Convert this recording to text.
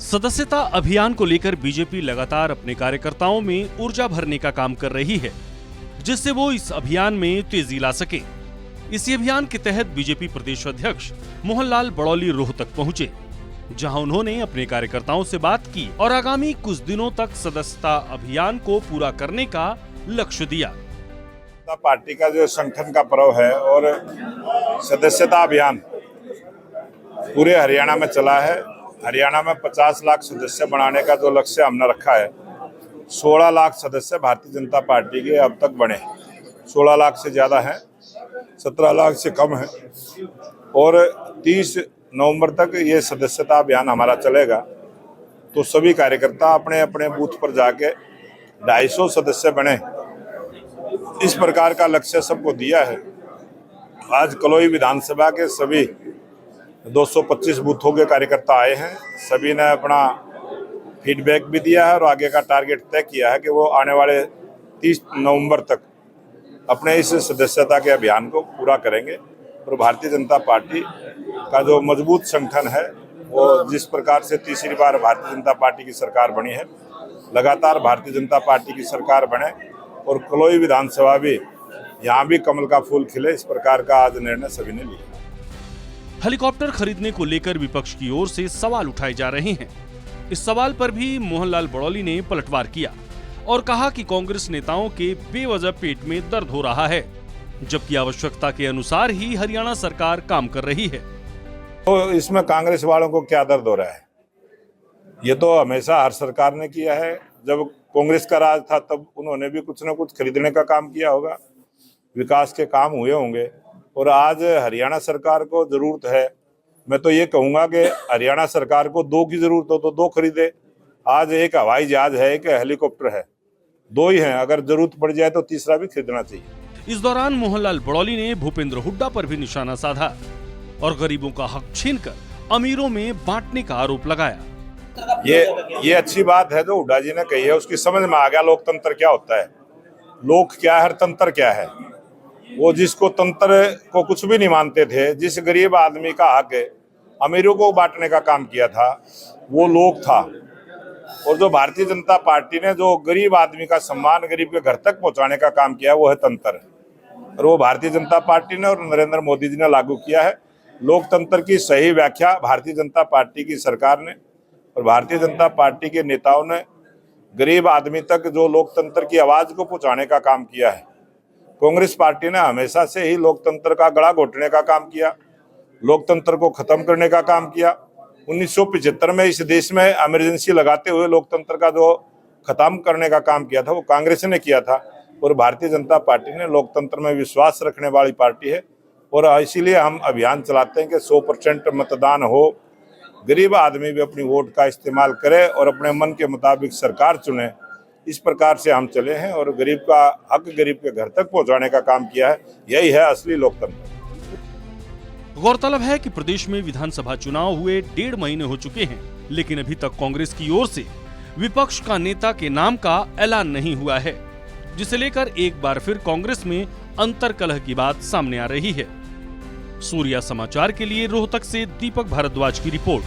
सदस्यता अभियान को लेकर बीजेपी लगातार अपने कार्यकर्ताओं में ऊर्जा भरने का काम कर रही है, जिससे वो इस अभियान में तेजी ला सके। इसी अभियान के तहत बीजेपी प्रदेश अध्यक्ष मोहनलाल बड़ौली रोहतक पहुंचे, जहां उन्होंने अपने कार्यकर्ताओं से बात की और आगामी कुछ दिनों तक सदस्यता अभियान को पूरा करने का लक्ष्य दिया। पार्टी का जो संगठन का पर्व है और सदस्यता अभियान पूरे हरियाणा में चला है। हरियाणा में 50 लाख सदस्य बनाने का जो लक्ष्य हमने रखा है, 16 लाख सदस्य भारतीय जनता पार्टी के अब तक बने। 16 लाख से ज़्यादा हैं, 17 लाख से कम है और 30 नवंबर तक ये सदस्यता अभियान हमारा चलेगा। तो सभी कार्यकर्ता अपने अपने बूथ पर जाके 250 सदस्य बने, इस प्रकार का लक्ष्य सबको दिया है। आज कलोई विधानसभा के सभी 225 बूथों के कार्यकर्ता आए हैं। सभी ने अपना फीडबैक भी दिया है और आगे का टारगेट तय किया है कि वो आने वाले 30 नवंबर तक अपने इस सदस्यता के अभियान को पूरा करेंगे। और भारतीय जनता पार्टी का जो मजबूत संगठन है, वो जिस प्रकार से तीसरी बार भारतीय जनता पार्टी की सरकार बनी है, लगातार भारतीय जनता पार्टी की सरकार बने और कलोई विधानसभा भी यहाँ भी कमल का फूल खिले, इस प्रकार का आज निर्णय सभी ने लिया। हेलीकॉप्टर खरीदने को लेकर विपक्ष की ओर से सवाल उठाए जा रहे हैं। इस सवाल पर भी मोहनलाल बड़ौली ने पलटवार किया और कहा कि कांग्रेस नेताओं के बेवजह पेट में दर्द हो रहा है, जबकि आवश्यकता के अनुसार ही हरियाणा सरकार काम कर रही है। तो इसमें कांग्रेस वालों को क्या दर्द हो रहा है? ये तो हमेशा हर सरकार ने किया है। जब कांग्रेस का राज था तब उन्होंने भी कुछ न कुछ खरीदने का काम किया होगा, विकास के काम हुए होंगे। और आज हरियाणा सरकार को जरूरत है, मैं तो ये कहूँगा कि हरियाणा सरकार को 2 की जरूरत हो तो 2 खरीदे। आज एक हवाई जहाज है, एक हेलीकॉप्टर है, 2 ही हैं। अगर जरूरत पड़ जाए तो तीसरा भी खरीदना चाहिए। इस दौरान मोहनलाल बड़ौली ने भूपेंद्र हुड्डा पर भी निशाना साधा और गरीबों का हक छीनकर अमीरों में बांटने का आरोप लगाया। ये अच्छी बात है जो हुड्डा जी ने कही है, उसकी समझ में आ गया लोकतंत्र क्या होता है, लोक क्या है, तंत्र क्या है। वो जिसको तंत्र को कुछ भी नहीं मानते थे, जिस गरीब आदमी का हक अमीरों को बांटने का काम किया था, वो लोक था। और जो भारतीय जनता पार्टी ने जो गरीब आदमी का सम्मान गरीब के घर तक पहुंचाने का काम किया, वो है तंत्र। और वो भारतीय जनता पार्टी ने और नरेंद्र मोदी जी ने लागू किया है। लोकतंत्र की सही व्याख्या भारतीय जनता पार्टी की सरकार ने और भारतीय जनता पार्टी के नेताओं ने गरीब आदमी तक जो लोकतंत्र की आवाज को पहुंचाने का काम किया है। कांग्रेस पार्टी ने हमेशा से ही लोकतंत्र का गला घोटने का काम किया, लोकतंत्र को खत्म करने का काम किया। 1975 में इस देश में इमरजेंसी लगाते हुए लोकतंत्र का जो खत्म करने का काम किया था, वो कांग्रेस ने किया था। और भारतीय जनता पार्टी ने लोकतंत्र में विश्वास रखने वाली पार्टी है और इसीलिए हम अभियान चलाते हैं कि 100% मतदान हो, गरीब आदमी भी अपनी वोट का इस्तेमाल करे और अपने मन के मुताबिक सरकार चुने। इस प्रकार से हम चले हैं और गरीब का हक गरीब के घर तक पहुंचाने का काम किया है। यही है असली लोकतंत्र। गौरतलब है कि प्रदेश में विधानसभा चुनाव हुए 1.5 महीने हो चुके हैं, लेकिन अभी तक कांग्रेस की ओर से विपक्ष का नेता के नाम का ऐलान नहीं हुआ है, जिसे लेकर एक बार फिर कांग्रेस में अंतर्कलह की बात सामने आ रही है। सूर्या समाचार के लिए रोहतक से दीपक भारद्वाज की रिपोर्ट।